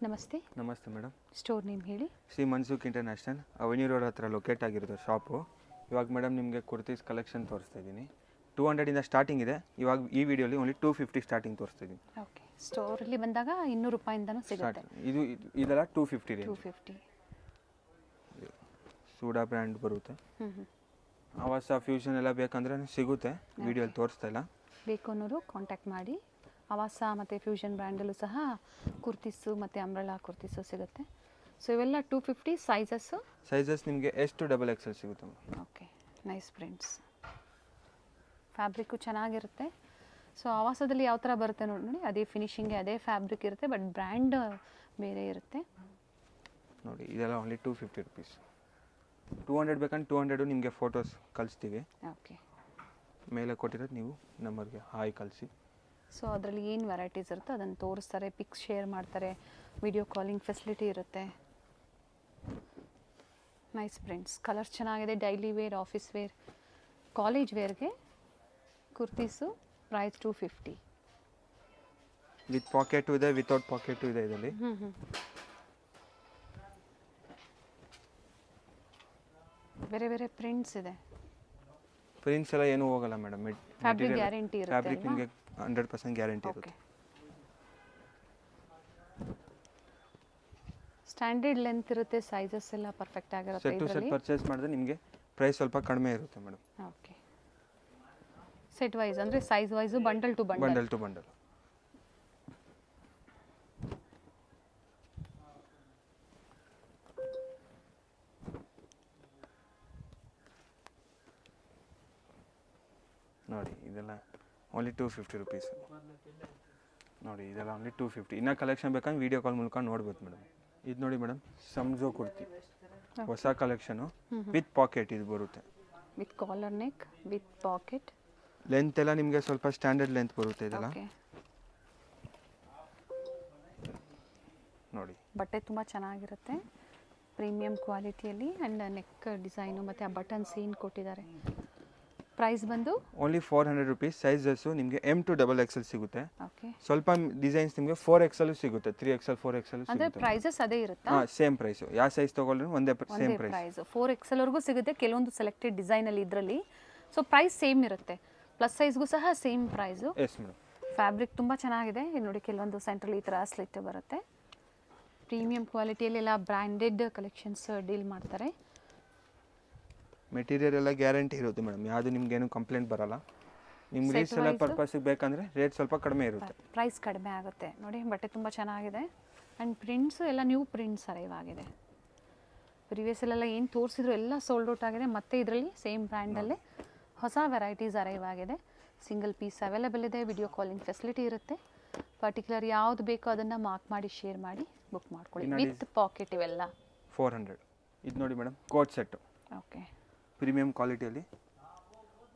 ನಮಸ್ತೆ. ನಮಸ್ತೆ madam. Store name ಹೇಳಿ. Shri Mansukh international avenue road ಹತ್ರ ಲೊಕೇಟ್ ಆಗಿರೋದು ಶಾಪು. ಇವಾಗ ಮೇಡಮ್ ನಿಮಗೆ ಕುರ್ತೀಸ್ ಕಲೆಕ್ಷನ್ ತೋರಿಸ್ತಾ ಇದ್ದೀನಿ. 200 ಸ್ಟಾರ್ಟಿಂಗ್ ಇದೆ. ಇವಾಗ ಈ ವಿಡಿಯೋಲಿ ಓನ್ಲಿ 250 ಸ್ಟಾರ್ಟಿಂಗ್ ತೋರಿಸ್ತಾ ಇದ್ದೀನಿ. ಓಕೆ. ಸ್ಟೋರಲ್ಲಿ ಬಂದಾಗ 200 ರೂಪಾಯಿಂದನೂ ಸಿಗುತ್ತೆ. ಇದೆಲ್ಲ 250 ರೇಂಜ್. 250. ಸೂಡಾ ಬ್ರ್ಯಾಂಡ್ ಬರುತ್ತೆ. ಆವಾಸ ಫ್ಯೂಷನ್ ಎಲ್ಲ ಬೇಕಂದ್ರೆ ಸಿಗುತ್ತೆ. ವಿಡಿಯೋಲಿ ತೋರಿಸ್ತಾ ಇಲ್ಲ. ಬೇಕು ಅನ್ನೋರು ಕಾಂಟ್ಯಾಕ್ಟ್ ಮಾಡಿ. ಆವಾಸ ಮತ್ತು ಫ್ಯೂಷನ್ ಬ್ರ್ಯಾಂಡಲ್ಲೂ ಸಹ ಕುರ್ತೀಸು ಮತ್ತು ಅಂಬ್ರೆಲಾ ಕುರ್ತೀಸು ಸಿಗುತ್ತೆ. ಸೊ ಇವೆಲ್ಲ 250 ಸೈಜಸ್ ನಿಮಗೆ ಎಷ್ಟು XXL ಸಿಗುತ್ತೆ madam. Okay, nice prints. Fabric ಚೆನ್ನಾಗಿರುತ್ತೆ. ಸೊ ಆವಾಸದಲ್ಲಿ ಯಾವ ಥರ ಬರುತ್ತೆ ನೋಡಿ, ಅದೇ ಫಿನಿಶಿಂಗ್ಗೆ ಅದೇ ಫ್ಯಾಬ್ರಿಕ್ ಇರುತ್ತೆ, ಬಟ್ ಬ್ರ್ಯಾಂಡ್ ಬೇರೆ ಇರುತ್ತೆ. ನೋಡಿ ಇದೆಲ್ಲ ಓನ್ಲಿ 250 ರುಪೀಸ್. 200 ಬೇಕಂದ್ರೆ 200 ನಿಮಗೆ ಫೋಟೋಸ್ ಕಳಿಸ್ತೀವಿ. ಓಕೆ. ಮೇಲೆ ಕೊಟ್ಟಿರೋದು ನೀವು ನಂಬರ್ಗೆ ಹಾಯ್ ಕಳಿಸಿ. ಸೊ ಅದರಲ್ಲಿ ಏನು ವೆರೈಟೀಸ್ ಇರುತ್ತೋ ಅದನ್ನು ತೋರಿಸ್ತಾರೆ, ಪಿಕ್ಸ್ ಶೇರ್ ಮಾಡ್ತಾರೆ, ವಿಡಿಯೋ ಕಾಲಿಂಗ್ ಫೆಸಿಲಿಟಿ ಇರುತ್ತೆ. ನೈಸ್ ಪ್ರಿಂಟ್ಸ್, ಕಲರ್ಸ್ ಚೆನ್ನಾಗಿದೆ. Daily wear, office wear, college ವೇರ್ಗೆ ಕುರ್ತೀಸು ಪ್ರೈಸ್ 250. ವಿತ್ ಪಾಕೆಟು ಇದೆ, ವಿತೌಟ್ ಪಾಕೆಟು ಇದೆ ಇದರಲ್ಲಿ. ಬೇರೆ ಬೇರೆ ಪ್ರಿಂಟ್ಸ್ ಇದೆ. ಪ್ರಿಂಟ್ಸ್ ಎಲ್ಲ ಏನೂ ಹೋಗಲ್ಲ ಮೇಡಮ್. ಫ್ಯಾಬ್ರಿಕ್ ಗ್ಯಾರಂಟಿ ಇರುತ್ತೆ. ಫ್ಯಾಬ್ರಿಕ್ ನಿಮಗೆ 100% ಗ್ಯಾರಂಟಿ ಇರುತ್ತೆ. ಸ್ಟ್ಯಾಂಡರ್ಡ್ ಲೆಂತ್ ಇರುತ್ತೆ, ಸೈಜಸ್ ಎಲ್ಲ ಪರ್ಫೆಕ್ಟ್ ಆಗಿರುತ್ತೆ. ಸೆಟ್ ಟು ಸೆಟ್ ಪರ್ಚೇಸ್ ಮಾಡಿದ್ರೆ ನಿಮಗೆ ಪ್ರೈಸ್ ಸ್ವಲ್ಪ ಕಡಿಮೆ ಇರುತ್ತೆ ಮೇಡಮ್. ಓಕೆ. ಸೆಟ್ ವೈಸ್ ಅಂದರೆ size wise, bundle to bundle. Bundle to bundle. ನೋಡಿ ಇದೆಲ್ಲ ಓನ್ಲಿ 250 ರುಪೀಸ್. ನೋಡಿ ಇದೆಲ್ಲ ಓನ್ಲಿ 250. ಇನ್ನೂ ಕಲೆಕ್ಷನ್ ಬೇಕಂದ್ರೆ ವೀಡಿಯೋ ಕಾಲ್ ಮೂಲಕ ನೋಡ್ಬೋದು ಮೇಡಮ್. ಇದು ನೋಡಿ ಮೇಡಮ್, ಸಮಜೋ ಕುರ್ತಿ ಹೊಸ ಕಲೆಕ್ಷನು ವಿತ್ ಪಾಕೆಟ್ ಇದು ಬರುತ್ತೆ. With collar neck, with pocket. Length ಎಲ್ಲ ನಿಮಗೆ ಸ್ವಲ್ಪ ಸ್ಟ್ಯಾಂಡರ್ಡ್ ಲೆಂತ್ ಬರುತ್ತೆ ಇದೆಲ್ಲ. ನೋಡಿ ಬಟ್ಟೆ ತುಂಬ ಚೆನ್ನಾಗಿರುತ್ತೆ, ಪ್ರೀಮಿಯಂ ಕ್ವಾಲಿಟಿಯಲ್ಲಿ. ಆ್ಯಂಡ್ ನೆಕ್ ಡಿಸೈನು ಮತ್ತು ಆ ಬಟನ್ಸ್ ಏನು ಕೊಟ್ಟಿದ್ದಾರೆ. ಪ್ರೈಸ್ ಬಂದು ಓನ್ಲಿ 400 ರುಪೀಸ್. ಸೈಜಸ್ಸು ನಿಮಗೆ M to XXL ಸಿಗುತ್ತೆ. ಓಕೆ. ಸ್ವಲ್ಪ ಡಿಸೈನ್ಸ್ ನಿಮಗೆ 4XL ಸಿಗುತ್ತೆ, 3XL 4XL ಅಂದರೆ ಸಿಗುತ್ತೆ. ಪ್ರೈಸಸ್ ಅದೇ ಇರುತ್ತಾ? ಹಾಂ, ಸೇಮ್ ಪ್ರೈಸು. ಯಾವ ಸೈಜ್ ತೊಗೊಳ್ಳಿ ಒಂದೇ ಸೇಮ್ ಪ್ರೈಸ್. 4XL ವರೆಗೂ ಸಿಗುತ್ತೆ ಕೆಲವೊಂದು ಸೆಲೆಕ್ಟೆಡ್ ಡಿಸೈನಲ್ಲಿ ಇದರಲ್ಲಿ. ಸೊ ಪ್ರೈಸ್ ಸೇಮ್ ಇರುತ್ತೆ. ಪ್ಲಸ್ ಸೈಜ್ಗೂ ಸಹ same price. Yes madam. Fabric ತುಂಬ ಚೆನ್ನಾಗಿದೆ. ಇದು ನೋಡಿ, ಕೆಲವೊಂದು ಸೆಂಟ್ರಲ್ಲಿ ಈ ಥರ ಸ್ಲಿಟ್ ಬರುತ್ತೆ. ಪ್ರೀಮಿಯಂ ಕ್ವಾಲಿಟಿಯಲ್ಲಿ ಎಲ್ಲ ಬ್ರ್ಯಾಂಡೆಡ್ ಕಲೆಕ್ಷನ್ಸ್ ಡೀಲ್ ಮಾಡ್ತಾರೆ. ಮೆಟೀರಿಯಲ್ ಎಲ್ಲ ಗ್ಯಾರಂಟಿ ಇರುತ್ತೆ ಮೇಡಮ್. ಯಾವುದು ನಿಮ್ಗೇನು ಕಂಪ್ಲೇಂಟ್ ಬರಲ್ಲ. ನಿಮ್ಗೆ ರೀಸೇಲ್ ಪರ್ಪಸ್ಗೆ ಬೇಕಂದರೆ ರೇಟ್ ಸ್ವಲ್ಪ ಕಡಿಮೆ ಇರುತ್ತೆ. ಪ್ರೈಸ್ ಕಡಿಮೆ ಆಗುತ್ತೆ. ನೋಡಿ ಬಟ್ಟೆ ತುಂಬ ಚೆನ್ನಾಗಿದೆ. ಆ್ಯಂಡ್ ಪ್ರಿಂಟ್ಸು ಎಲ್ಲ ನ್ಯೂ ಪ್ರಿಂಟ್ಸ್ ಅರೈವ್ ಆಗಿದೆ. ಪ್ರಿವಿಯಸ್ಸಲ್ಲೆಲ್ಲ ಏನು ತೋರಿಸಿದ್ರು ಎಲ್ಲ ಸೋಲ್ಡ್ ಔಟ್ ಆಗಿದೆ. ಮತ್ತು ಇದರಲ್ಲಿ ಸೇಮ್ ಬ್ರ್ಯಾಂಡಲ್ಲೇ ಹೊಸ ವೆರೈಟೀಸ್ ಅರೈವ್ ಆಗಿದೆ. ಸಿಂಗಲ್ ಪೀಸ್ ಅವೈಲೇಬಲ್ ಇದೆ. ವಿಡಿಯೋ ಕಾಲಿಂಗ್ ಫೆಸಿಲಿಟಿ ಇರುತ್ತೆ. ಪರ್ಟಿಕ್ಯುಲರ್ ಯಾವುದು ಬೇಕೋ ಅದನ್ನು ಮಾರ್ಕ್ ಮಾಡಿ ಶೇರ್ ಮಾಡಿ ಬುಕ್ ಮಾಡ್ಕೊಳ್ಳಿ. ವಿತ್ ಪಾಕೆಟ್ ಇವೆಲ್ಲ 400. ಇದು ನೋಡಿ madam, coat set. Okay. Premium ಕ್ವಾಲಿಟಿಯಲ್ಲಿ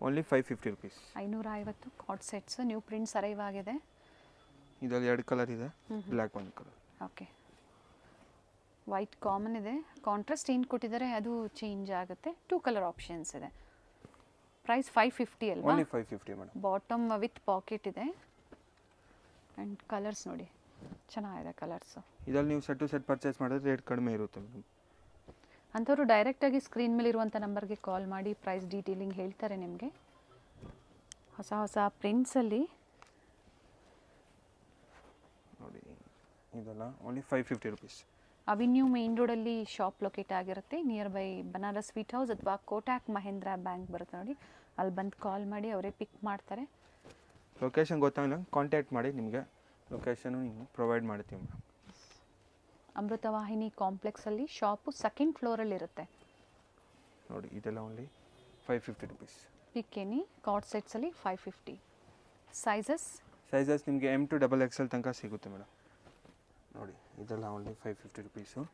only 550 rupees. 550 coat sets. New prints arrive ಆಗಿದೆ. ಇದರಲ್ಲಿ 2 ಕಲರ್ ಇದೆ, ಬ್ಲ್ಯಾಕ್ ಒಂದು ಕಲರ್. ಓಕೆ. ವೈಟ್ ಕಾಮನ್ ಇದೆ. ಕಾಂಟ್ರಾಸ್ಟ್ ಏನು ಕೊಟ್ಟಿದ್ದಾರೆ ಅದು ಚೇಂಜ್ ಆಗುತ್ತೆ. 2 ಕಲರ್ ಆಪ್ಷನ್ಸ್ ಇದೆ. ಪ್ರೈಸ್ 550 ಅಲ್ವಾ? Only 550 madam. Bottom with packet ಇದೆ. ಆ್ಯಂಡ್ ಕಲರ್ಸ್ ನೋಡಿ, ಚೆನ್ನಾಗಿದೆ ಕಲರ್ಸು. ಇದರಲ್ಲಿ ನೀವು ಸೆಟ್ ಟು ಸೆಟ್ ಪರ್ಚೇಸ್ ಮಾಡಿದ್ರೆ ರೇಟ್ ಕಡಿಮೆ ಇರುತ್ತೆ ಮೇಡಮ್. ಅಂಥವ್ರು ಡೈರೆಕ್ಟಾಗಿ ಸ್ಕ್ರೀನ್ ಮೇಲೆ ಇರುವಂಥ ನಂಬರ್ಗೆ ಕಾಲ್ ಮಾಡಿ ಪ್ರೈಸ್ ಡೀಟೇಲಿಂಗ್ ಹೇಳ್ತಾರೆ ನಿಮಗೆ. ಹೊಸ ಹೊಸ ಪ್ರಿಂಟ್ಸಲ್ಲಿ ನೋಡಿ ಇದೆಲ್ಲ ಓನ್ಲಿ 550 ರುಪೀಸ್. ಅವೆನ್ಯೂ ಮೇನ್ ರೋಡಲ್ಲಿ ಶಾಪ್ ಲೊಕೇಟ್ ಆಗಿರುತ್ತೆ. Near by Banaras sweet house ಅಥವಾ ಕೋಟಕ್ ಮಹೇಂದ್ರ ಬ್ಯಾಂಕ್ ಬರುತ್ತೆ ನೋಡಿ. ಅಲ್ಲಿ ಬಂದು ಕಾಲ್ ಮಾಡಿ, ಅವರೇ ಪಿಕ್ ಮಾಡ್ತಾರೆ. ಲೊಕೇಶನ್ ಗೊತ್ತಾಗಿಲ್ಲ ಕಾಂಟ್ಯಾಕ್ಟ್ ಮಾಡಿ, ನಿಮಗೆ ಲೊಕೇಶನು ನೀವು ಪ್ರೊವೈಡ್ ಮಾಡ್ತೀವಿ ಮೇಡಮ್. ಅಮೃತವಾಹಿನಿ ಕಾಂಪ್ಲೆಕ್ಸಲ್ಲಿ ಶಾಪು 2nd ಫ್ಲೋರಲ್ಲಿರುತ್ತೆ. ನೋಡಿ ಇದೆಲ್ಲ ಓನ್ಲಿ 550 ರುಪೀಸ್. ಪಿಕ್ಕೇನಿ ಕಾಟ್ ಸೆಟ್ಸಲ್ಲಿ 550. ಸೈಜಸ್ ನಿಮಗೆ M to XXL ತನಕ ಸಿಗುತ್ತೆ ಮೇಡಮ್. ನೋಡಿ ಇದೆಲ್ಲ ಓನ್ಲಿ 550 ರುಪೀಸು.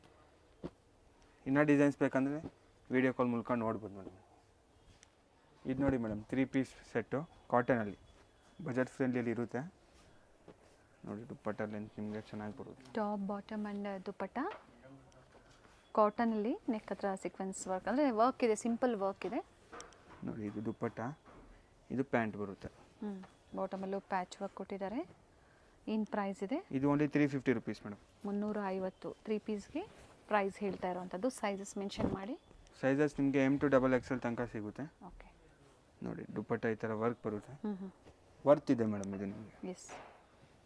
ಇನ್ನೂ ಡಿಸೈನ್ಸ್ ಬೇಕಂದರೆ ವೀಡಿಯೋ ಕಾಲ್ ಮೂಲಕ ನೋಡ್ಬೋದು ಮೇಡಮ್. ಇದು ನೋಡಿ ಮೇಡಮ್, 3 ಪೀಸ್ ಸೆಟ್ಟು ಕಾಟನಲ್ಲಿ ಬಜೆಟ್ ಫ್ರೆಂಡ್ಲಿಯಲ್ಲಿ ಇರುತ್ತೆ. ನೋಡಿ ದುಪ್ಪಟ್ಟ ಲೆಂತ್ ನಿಮಗೆ ಚೆನ್ನಾಗಿ ಬರುತ್ತೆ. ಟಾಪ್ ಬಾಟಮ್ ಆ್ಯಂಡ್ ದುಪ್ಪಟ್ಟ ಕಾಟನಲ್ಲಿ. ನೆಕ್ ಹತ್ರ ಸೀಕ್ವೆನ್ಸ್ ವರ್ಕ್ ಅಂದರೆ ವರ್ಕ್ ಇದೆ, ಸಿಂಪಲ್ ವರ್ಕ್ ಇದೆ. ನೋಡಿ ಇದು ದುಪ್ಪಟ್ಟ, ಇದು ಪ್ಯಾಂಟ್ ಬರುತ್ತೆ. ಬಾಟಮಲ್ಲೂ ಪ್ಯಾಚ್ ವರ್ಕ್ ಕೊಟ್ಟಿದ್ದಾರೆ. ಏನು ಪ್ರೈಸ್ ಇದೆ? ಇದು ಓನ್ಲಿ 350 ರುಪೀಸ್ ಮೇಡಮ್. 350 3 ಪೀಸ್ಗೆ ಪ್ರೈಸ್ ಹೇಳ್ತಾ ಇರೋವಂಥದ್ದು. ಸೈಜಸ್ ಮೆನ್ಷನ್ ಮಾಡಿ. ಸೈಜಸ್ ನಿಮಗೆ M to XXL ತನಕ ಸಿಗುತ್ತೆ. ಓಕೆ ನೋಡಿ ದುಪ್ಪಟ್ಟ ಈ ಥರ ವರ್ಕ್ ಬರುತ್ತೆ. ಹ್ಞೂ ವರ್ತ್ ಇದೆ ಮೇಡಮ್ ಇದು ನಿಮಗೆ. Yes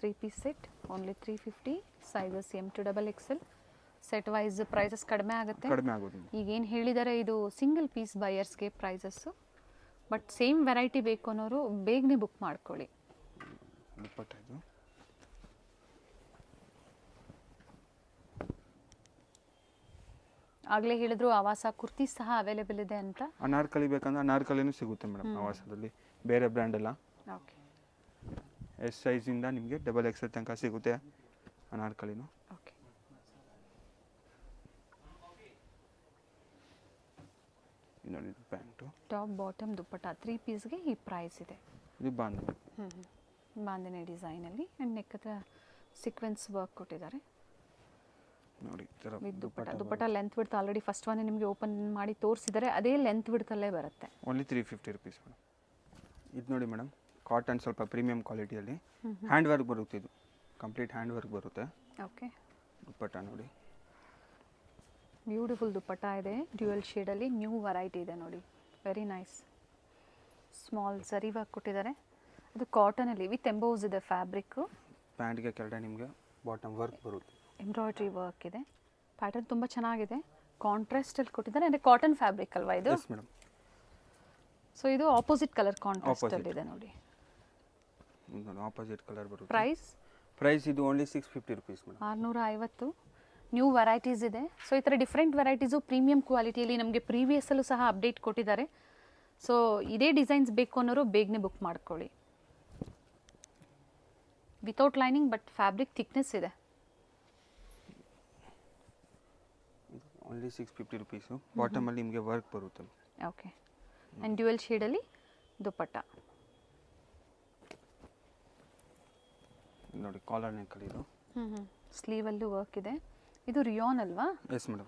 3 piece set only 350. Sizes M to XXL. Set wise prices ಕಡಿಮೆ ಆಗುತ್ತೆ. ಕಡಿಮೆ ಆಗೋದು. ಈಗೇನು ಹೇಳಿದ್ದಾರೆ ಇದು ಸಿಂಗಲ್ ಪೀಸ್ ಬಯರ್ಸ್ಗೆ ಪ್ರೈಸಸ್ಸು. ಬಟ್ ಸೇಮ್ ವೆರೈಟಿ ಬೇಕು ಅನ್ನೋರು ಬೇಗನೆ ಬುಕ್ ಮಾಡ್ಕೊಳ್ಳಿ. ದುಪ್ಪಟ್ಟ ಇದು ಆಗಲೇ ಹೇಳಿದ್ರು ಆವಾಸ ಕುರ್ತಿ ಸಹ ಅವೈಲೇಬಲ್ ಇದೆ ಅಂತ. ಅನಾರ್ಕಲಿ ಬೇಕಂದ್ರೆ ಅನಾರ್ಕಲಿನೂ ಸಿಗುತ್ತೆ ಮೇಡಮ್ ಆವಾಸದಲ್ಲಿ. ಬೇರೆ ಬ್ರ್ಯಾಂಡ್ ಎಲ್ಲ ಓಕೆ ಎಸ್ ಸೈಜಿಂದ ನಿಮಗೆ XXL ತನಕ ಸಿಗುತ್ತೆ ಅನಾರ್ಕಲಿನೂ. ಓಕೆ ನೋಡಿ ಪ್ಯಾಂಟು ಟಾಪ್ ಬಾಟಮ್ ದುಪ್ಪಟ್ಟ 3 ಪೀಸ್ಗೆ ಈ ಪ್ರೈಸ್ ಇದೆ. ಇದು ಬಾಂಧಿ. ಬಾಂಧನೆ ಡಿಸೈನಲ್ಲಿ ಆ್ಯಂಡ್ ನೆಕ್ ಹತ್ರ ಸೀಕ್ವೆನ್ಸ್ ವರ್ಕ್ ಕೊಟ್ಟಿದ್ದಾರೆ ನೋಡಿ ಈ ಥರ ವಿತ್ ದುಪ್ಪಟ್ಟ. ದುಪ್ಪಟ್ಟ ಲೆಂತ್ ಬಿಡ್ತು ಆಲ್ರೆಡಿ ಫಸ್ಟ್ ಒನ್ ನಿಮಗೆ ಓಪನ್ ಮಾಡಿ ತೋರಿಸಿದ್ದಾರೆ. ಅದೇ ಲೆಂತ್ ಬಿಡ್ತಲ್ಲೇ ಬರುತ್ತೆ. Only 350 rupees madam. ಇದು ನೋಡಿ ಮೇಡಮ್ ಕಾಟನ್ ಸ್ವಲ್ಪ ಪ್ರೀಮಿಯಂ ಕ್ವಾಲಿಟಿಯಲ್ಲಿ ಹ್ಯಾಂಡ್ ವರ್ಕ್ ಬರುತ್ತೆ. ಇದು ಕಂಪ್ಲೀಟ್ ಹ್ಯಾಂಡ್ ವರ್ಕ್ ಬರುತ್ತೆ. ಓಕೆ ದುಪ್ಪಟ್ಟ ನೋಡಿ ಬ್ಯೂಟಿಫುಲ್ ದುಪ್ಪಟ್ಟ ಇದೆ. ಡ್ಯೂಯಲ್ ಶೇಡಲ್ಲಿ ನ್ಯೂ ವೆರೈಟಿ ಇದೆ ನೋಡಿ. Very nice. ಸ್ಮಾಲ್ ಸರಿ ವರ್ಕ್ ಕೊಟ್ಟಿದ್ದಾರೆ. ಇದು ಕಾಟನಲ್ಲಿ ವಿತ್ ಎಂಬೋಸ್ ಇದೆ ಫ್ಯಾಬ್ರಿಕ್ಕು. ಪ್ಯಾಂಟ್ಗೆ ಕೆಳಗಡೆ ನಿಮಗೆ ಬಾಟಮ್ ವರ್ಕ್ ಬರುತ್ತೆ. ಎಂಬ್ರಾಯ್ಡ್ರಿ ವರ್ಕ್ ಇದೆ. ಪ್ಯಾಟರ್ನ್ ತುಂಬ ಚೆನ್ನಾಗಿದೆ. ಕಾಂಟ್ರಾಸ್ಟಲ್ಲಿ ಕೊಟ್ಟಿದ್ದಾರೆ. ಅಂದರೆ ಕಾಟನ್ ಫ್ಯಾಬ್ರಿಕ್ ಅಲ್ವಾ ಇದು? Yes madam. ಸೊ ಇದು ಆಪೋಸಿಟ್ ಕಲರ್ ಕಾಂಟ್ರಾಸ್ಟಲ್ಲಿ ಇದೆ ನೋಡಿ. ನೋಡಿ ಆಪೋಸಿಟ್ ಕಲರ್ ಬರುತ್ತೆ. ಪ್ರೈಸ್ ಇದು only 650 rupees madam. 650. New varieties ಇದೆ. ಸೊ ಈ ಥರ ಡಿಫ್ರೆಂಟ್ ವೆರೈಟೀಸು ಪ್ರೀಮಿಯಂ ಕ್ವಾಲಿಟಿಯಲ್ಲಿ ನಮಗೆ ಪ್ರೀವಿಯಸ್ಸಲ್ಲೂ ಸಹ ಅಪ್ಡೇಟ್ ಕೊಟ್ಟಿದ್ದಾರೆ. ಸೊ ಇದೇ ಡಿಸೈನ್ಸ್ ಬೇಕು ಅನ್ನೋರು ಬೇಗನೆ ಬುಕ್ ಮಾಡ್ಕೊಳ್ಳಿ. Without lining but fabric thickness ಇದೆ. Only 650 rupees. ಬಾಟಮಲ್ಲಿ ನಿಮಗೆ ವರ್ಕ್ ಬರುತ್ತೆ. ಓಕೆ ಆ್ಯಂಡ್ ಡ್ಯೂಯಲ್ ಶೇಡಲ್ಲಿ ದುಪ್ಪಟ್ಟ. ನೋಡಿ ಕಾಲರ್ ನೆಕ್ಕಲ್ಲಿ ಇದು. ಸ್ಲೀವಲ್ಲೂ ವರ್ಕ್ ಇದೆ. ಇದು ರಿಯಾನ್ ಅಲ್ವಾ? Yes madam.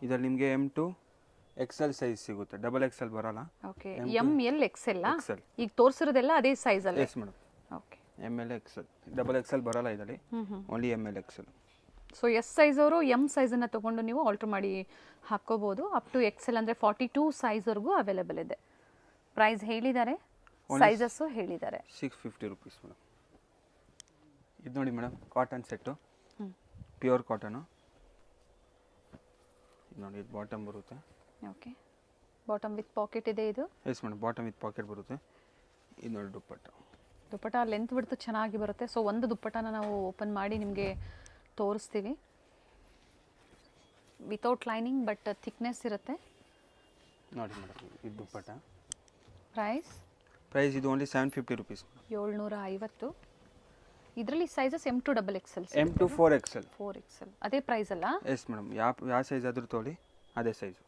ಇದರಲ್ಲಿ ನಿಮಗೆ M to XL ಸೈಜ್ ಸಿಗುತ್ತೆ. XXL ಬರಲ್ಲ. Okay M L XL XL. ಈಗ ತೋರಿಸಿರೋದೆಲ್ಲ ಅದೇ ಸೈಜಲ್ಲಿ? Yes madam. Okay M L XL. XXL ಬರಲ್ಲ ಇದರಲ್ಲಿ. Only M L XL. So S size ಅವರು M ಸೈಜನ್ನು ತೊಗೊಂಡು ನೀವು ಆಲ್ಟ್ರ್ ಮಾಡಿ ಹಾಕ್ಕೋಬೋದು. ಅಪ್ ಟು XL ಅಂದರೆ 42 ಸೈಜ್ವರೆಗೂ ಅವೈಲೇಬಲ್ ಇದೆ. ಪ್ರೈಸ್ ಹೇಳಿದ್ದಾರೆ, ಸೈಜಸ್ಸು ಹೇಳಿದ್ದಾರೆ. 650 ರುಪೀಸ್ ಮೇಡಮ್. ಇದು ನೋಡಿ madam cotton set, pure cotton. ನೋಡಿ ಇದು ಬಾಟಮ್ ಬರುತ್ತೆ. ಓಕೆ ಬಾಟಮ್ ವಿತ್ ಪಾಕೆಟ್ ಇದೆ ಇದು? Yes madam bottom with packet ಬರುತ್ತೆ. ಇದು ನೋಡಿ ದುಪ್ಪಟ್ಟ. ದುಪ್ಪಟ್ಟ ಲೆಂತ್ ಬಿಡ್ತು ಚೆನ್ನಾಗಿ ಬರುತ್ತೆ. ಸೊ ಒಂದು ದುಪ್ಪಟ್ಟನ ನಾವು ಓಪನ್ ಮಾಡಿ ನಿಮಗೆ ತೋರಿಸ್ತೀವಿ. ವಿತೌಟ್ ಲೈನಿಂಗ್ ಬಟ್ ಥಿಕ್ನೆಸ್ ಇರುತ್ತೆ. ನೋಡಿ ಮೇಡಮ್ ಇದು ದುಪ್ಪಟ್ಟ. ಪ್ರೈಸ್ ಇದು ಓನ್ಲಿ 750 ರುಪೀಸ್. 750. ಇದರಲ್ಲಿ sizes M to XXL. M to 4XL. 4XL ಅದೇ ಪ್ರೈಸ್ ಅಲ್ಲ? Yes madam. ಯಾವ ಸೈಜ್ ಆದರೂ ತೊಗೊಳ್ಳಿ ಅದೇ ಸೈಜು.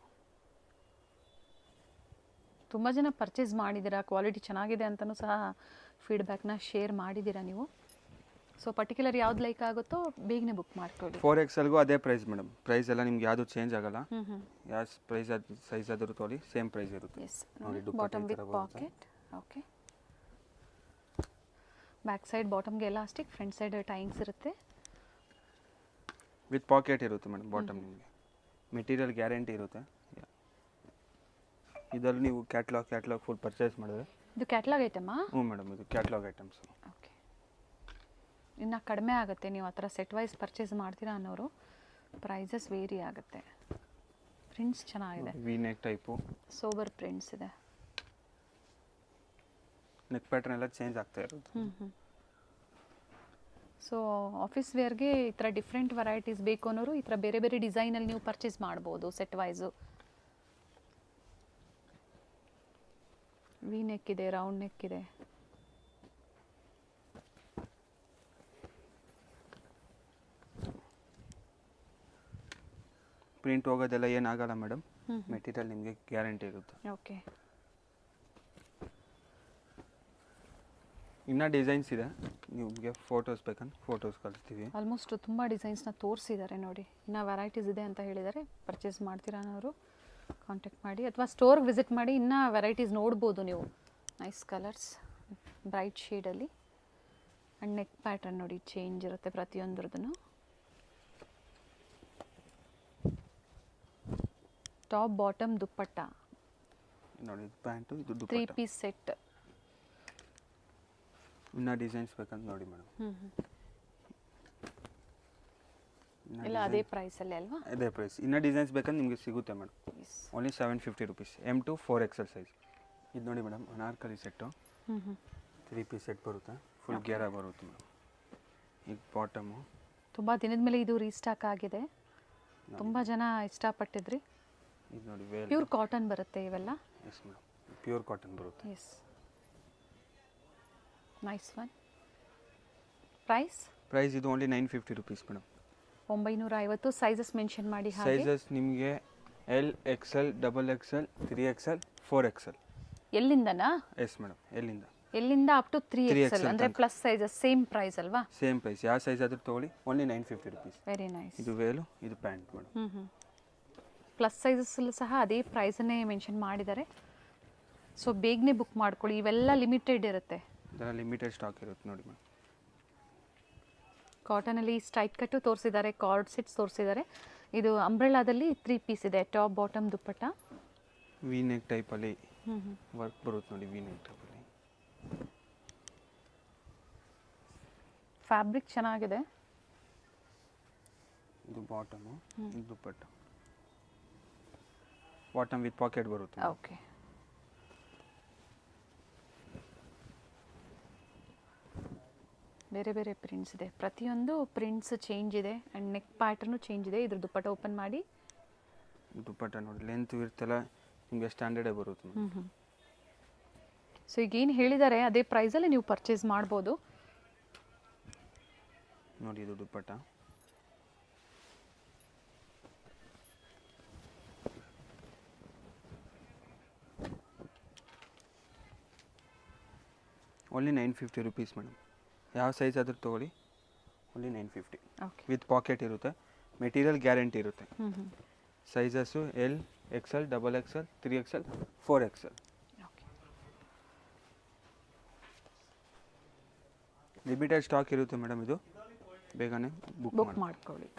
ತುಂಬ ಜನ ಪರ್ಚೇಸ್ ಮಾಡಿದ್ದೀರಾ, ಕ್ವಾಲಿಟಿ ಚೆನ್ನಾಗಿದೆ ಅಂತಲೂ ಸಹ ಫೀಡ್ಬ್ಯಾಕ್ನ ಶೇರ್ ಮಾಡಿದ್ದೀರಾ ನೀವು. ಸೊ ಪರ್ಟಿಕ್ಯುಲರ್ ಯಾವ್ದು ಲೈಕ್ ಆಗುತ್ತೋ ಬೇಗನೆ ಬುಕ್ ಮಾಡ್ಕೊಳ್ಳಿ. 4XLಗೂ ಅದೇ ಪ್ರೈಸ್ ಮೇಡಮ್. ಪ್ರೈಸ್ ಎಲ್ಲ ನಿಮ್ಗೆ ಯಾವುದು ಚೇಂಜ್ ಆಗಲ್ಲ. ಯಾವ ಪ್ರೈಸ್ ಸೈಜ್ ಆದರೂ ತೊಗೊಳ್ಳಿ ಸೇಮ್ ಪ್ರೈಸ್ ಇರುತ್ತೆ. Yes bottom with pocket. Okay back side ಬಾಟಮ್ಗೆ ಎಲಾಸ್ಟಿಕ್, ಫ್ರಂಟ್ ಸೈಡ್ ಟೈಯಿಂಗ್ಸ್ ಇರುತ್ತೆ. ವಿತ್ ಪಾಕೆಟ್ ಇರುತ್ತೆ ಮೇಡಮ್ ಬಾಟಮ್. ನಿಮಗೆ ಮೆಟೀರಿಯಲ್ ಗ್ಯಾರಂಟಿ ಇರುತ್ತೆ. ಇದರಲ್ಲಿ ನೀವು ಕ್ಯಾಟ್ಲಾಗ್ ಫುಲ್ ಪರ್ಚೇಸ್ ಮಾಡಿದ್ರೆ ಇದು ಕ್ಯಾಟ್ಲಾಗ್ ಐಟಮಾ? ಹ್ಞೂ ಮೇಡಮ್ ಇದು ಕ್ಯಾಟ್ಲಾಗ್ ಐಟಮ್ಸ್. ಓಕೆ ಇನ್ನು ಕಡಿಮೆ ಆಗುತ್ತೆ ನೀವು ಆ ಥರ ಸೆಟ್ ವೈಸ್ ಪರ್ಚೇಸ್ ಮಾಡ್ತೀರಾ ಅನ್ನೋರು. ಪ್ರೈಸಸ್ ವೇರಿ ಆಗುತ್ತೆ. ಪ್ರಿಂಟ್ಸ್ ಚೆನ್ನಾಗಿದೆ. V neck type sober prints ಇದೆ. ನೆಕ್ ಪ್ಯಾಟರ್ನ್ ಎಲ್ಲ ಚೇಂಜ್ ಆಗ್ತಾ ಇರುತ್ತೆ. ಸೊ ಆಫೀಸ್ ವೇರ್ಗೆ ಈ ಥರ ಡಿಫ್ರೆಂಟ್ ವೆರೈಟೀಸ್ ಬೇಕು ಅನ್ನೋರು ಈ ಥರ ಬೇರೆ ಬೇರೆ ಡಿಸೈನಲ್ಲಿ ನೀವು ಪರ್ಚೇಸ್ ಮಾಡ್ಬೋದು ಸೆಟ್ ವೈಸು. ವಿ ನೆಕ್ ಇದೆ, ರೌಂಡ್ ನೆಕ್ ಇದೆ. ಪ್ರಿಂಟ್ ಹೋಗೋದೆಲ್ಲ ಏನಾಗಲ್ಲ ಮೇಡಮ್. ಮೆಟೀರಿಯಲ್ ನಿಮಗೆ ಗ್ಯಾರಂಟಿ ಇರುತ್ತೆ. ಓಕೆ ಇನ್ನೂ ಡಿಸೈನ್ಸ್ ಇದೆ. ನಿಮಗೆ ಫೋಟೋಸ್ ಬೇಕಂದ್ರೆ ಫೋಟೋಸ್ ಕಳಿಸ್ತೀವಿ. ಆಲ್ಮೋಸ್ಟ್ ತುಂಬ ಡಿಸೈನ್ಸ್ನ ತೋರಿಸಿದ್ದಾರೆ ನೋಡಿ. ಇನ್ನೂ ವೆರೈಟೀಸ್ ಇದೆ ಅಂತ ಹೇಳಿದ್ದಾರೆ. ಪರ್ಚೇಸ್ ಮಾಡ್ತೀರಾ ಅನ್ನೋರು ಕಾಂಟ್ಯಾಕ್ಟ್ ಮಾಡಿ ಅಥವಾ ಸ್ಟೋರ್ಗೆ ವಿಸಿಟ್ ಮಾಡಿ ಇನ್ನೂ ವೆರೈಟೀಸ್ ನೋಡ್ಬೋದು ನೀವು. ನೈಸ್ ಕಲರ್ಸ್ ಬ್ರೈಟ್ ಶೇಡಲ್ಲಿ. ಆ್ಯಂಡ್ ನೆಕ್ ಪ್ಯಾಟರ್ನ್ ನೋಡಿ ಚೇಂಜ್ ಇರುತ್ತೆ ಪ್ರತಿಯೊಂದ್ರದ್ದು. ಟಾಪ್ ಬಾಟಮ್ ದುಪ್ಪಟ್ಟ ನೋಡಿ ಇದು ಪ್ಯಾಂಟು, ಇದು 3 ದುಪ್ಪಟ್ಟ. Piece set. ಇನ್ನೂ ಡಿಸೈನ್ಸ್ ಬೇಕಂತ ನೋಡಿ ಮೇಡಮ್. ಎಲ್ಲ ಅದೇ ಪ್ರೈಸಲ್ಲೇ ಅಲ್ವಾ? ಅದೇ ಪ್ರೈಸ್. ಇನ್ನೂ ಡಿಸೈನ್ಸ್ ಬೇಕಂದ್ರೆ ನಿಮಗೆ ಸಿಗುತ್ತೆ madam. Only 750 rupees. M2 4XL size. ಇದು ನೋಡಿ madam Anarkali set, 3 piece set ಬರುತ್ತೆ, ಫುಲ್ ಗೇರ ಬರುತ್ತೆ ಮೇಡಮ್. ಈಗ ಬಾಟಮು ತುಂಬ ದಿನದ ಮೇಲೆ ಇದು ರೀಸ್ಟಾಕ್ ಆಗಿದೆ, ತುಂಬ ಜನ ಇಷ್ಟಪಟ್ಟಿದ್ರಿ. ಇದು ನೋಡಿ ವೇಲ್, ಪ್ಯೂರ್ ಕಾಟನ್ ಬರುತ್ತೆ ಇವೆಲ್ಲ. ಎಸ್ ಮೇಡಮ್, ಪ್ಯೂರ್ ಕಾಟನ್ ಬರುತ್ತೆ. Yes, nice one. ಪ್ರೈಸ್ ಇದು only 950 rupees madam. 950. Sizes mention ಮಾಡಿ ಹಾಗೆ. ಸೈಜಸ್ ನಿಮಗೆ L, XL, XXL, 3XL, 4XL. ಎಲ್ಲಿಂದನಾ? ಎಸ್ ಮೇಡಮ್, ಎಲ್ಲಿಂದ ಅಪ್ ಟು 3XL ಅಂದರೆ ಪ್ಲಸ್ ಸೈಜಸ್ ಸೇಮ್ ಪ್ರೈಸ್ ಅಲ್ವಾ? Same price. ಯಾವ ಸೈಜ್ ಆದರೂ ತೊಗೊಳ್ಳಿ, ಓನ್ಲಿ 950 ರುಪೀಸ್. Very nice. ಇದು ವೇಲು, ಇದು ಪ್ಯಾಂಟ್ ಮೇಡಮ್. ಪ್ಲಸ್ ಸೈಜಸ್ಸಲ್ಲೂ ಸಹ ಅದೇ ಪ್ರೈಸನ್ನೇ ಮೆನ್ಷನ್ ಮಾಡಿದ್ದಾರೆ. ಸೊ ಬೇಗನೆ ಬುಕ್ ಮಾಡ್ಕೊಳ್ಳಿ, ಇವೆಲ್ಲ ಲಿಮಿಟೆಡ್ ಇರುತ್ತೆ. ಇದೆಲ್ಲ ಲಿಮಿಟೆಡ್ ಸ್ಟಾಕ್ ಇರುತ್ತೆ ನೋಡಿ ಮೇಡಮ್. ಕಾಟನಲ್ಲಿ ಸ್ಟ್ರೈಟ್ ಕಟ್ಟು ತೋರಿಸಿದ್ದಾರೆ, ಕಾರ್ಡ್ ಸೆಟ್ಸ್ ತೋರಿಸಿದ್ದಾರೆ. ಇದು ಅಂಬ್ರೆಲಾದಲ್ಲಿ 3 ಪೀಸ್ ಇದೆ, ಟಾಪ್ ಬಾಟಮ್ ದುಪ್ಪಟ್ಟ. ವಿ ನೆಕ್ ಟೈಪಲ್ಲಿ ವರ್ಕ್ ಬರುತ್ತೆ ನೋಡಿ, ವಿ ನೆಕ್ ಟೈಪಲ್ಲಿ. ಫ್ಯಾಬ್ರಿಕ್ ಚೆನ್ನಾಗಿದೆ. ಇದು ಬಾಟಮು, ಇದು ದುಪ್ಪಟ್ಟ. ಬಾಟಮ್ ವಿತ್ ಪಾಕೆಟ್ ಬರುತ್ತೆ. ಓಕೆ. ಬೇರೆ ಬೇರೆ ಪ್ರಿಂಟ್ಸ್ ಇದೆ, ಪ್ರತಿಯೊಂದು ಪ್ರಿಂಟ್ಸ್ ಚೇಂಜ್ ಇದೆ ಆ್ಯಂಡ್ ನೆಕ್ ಪ್ಯಾಟರ್ನು ಚೇಂಜ್ ಇದೆ. ಇದ್ರ ದುಪ್ಪಟ್ಟ ಓಪನ್ ಮಾಡಿ. ದುಪ್ಪಟ್ಟ ನೋಡಿ ಲೆಂತ್ ಇರ್ತಲ್ಲ, ನಿಮಗೆ ಸ್ಟ್ಯಾಂಡರ್ಡೇ ಬರುತ್ತೆ. ಸೊ ಈಗೇನು ಹೇಳಿದ್ದಾರೆ ಅದೇ ಪ್ರೈಸಲ್ಲಿ ನೀವು ಪರ್ಚೇಸ್ ಮಾಡ್ಬೋದು. ನೋಡಿ ಇದು ದುಪ್ಪಟ್ಟ. Only 950 rupees madam. ಯಾವ ಸೈಜ್ ಆದರೂ ತೊಗೊಳ್ಳಿ, ಓನ್ಲಿ 950. ಓಕೆ. ವಿತ್ ಪಾಕೆಟ್ ಇರುತ್ತೆ, ಮೆಟೀರಿಯಲ್ ಗ್ಯಾರಂಟಿ ಇರುತ್ತೆ. Sizes L, XL, XXL, 3XL, 4XL. Okay. Limited stock ಇರುತ್ತೆ ಮೇಡಮ್. ಇದು ಬೇಗನೆ ಬುಕ್ ಮಾಡ್ಕೊಳ್ಳಿ.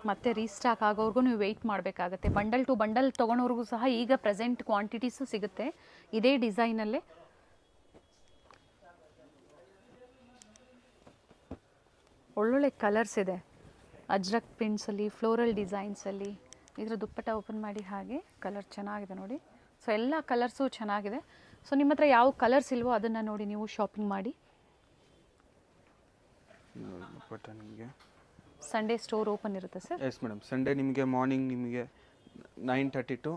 ಮತ್ತೆ ರೀಸ್ಟಾಕ್ ಆಗೋವರೆಗೂ ನೀವು ವೆಯ್ಟ್ ಮಾಡಬೇಕಾಗತ್ತೆ. ಬಂಡಲ್ ಟು ಬಂಡಲ್ ತೊಗೊಳೋರ್ಗೂ ಸಹ ಈಗ ಪ್ರೆಸೆಂಟ್ ಕ್ವಾಂಟಿಟೀಸು ಸಿಗುತ್ತೆ ಇದೇ ಡಿಸೈನಲ್ಲೇ. ಒಳ್ಳೊಳ್ಳೆ ಕಲರ್ಸ್ ಇದೆ, ಅಜ್ರಕ್ ಪ್ರಿಂಟ್ಸಲ್ಲಿ, ಫ್ಲೋರಲ್ ಡಿಸೈನ್ಸಲ್ಲಿ. ಇದರ ದುಪ್ಪಟ್ಟ ಓಪನ್ ಮಾಡಿ ಹಾಗೆ. ಕಲರ್ ಚೆನ್ನಾಗಿದೆ ನೋಡಿ. ಸೊ ಎಲ್ಲ ಕಲರ್ಸು ಚೆನ್ನಾಗಿದೆ. ಸೊ ನಿಮ್ಮ ಹತ್ರ ಯಾವ ಕಲರ್ಸ್ ಇಲ್ವೋ ಅದನ್ನು ನೋಡಿ ನೀವು ಶಾಪಿಂಗ್ ಮಾಡಿ. ದುಪ್ಪಟ್ಟ ನಿಮಗೆ ಸಂಡೇ ಸ್ಟೋರ್ ಓಪನ್ ಇರುತ್ತೆ ಸರ್? ಎಸ್ ಮೇಡಮ್, ಸಂಡೇ ನಿಮಗೆ ಮಾರ್ನಿಂಗ್ ನಿಮಗೆ 9:30 to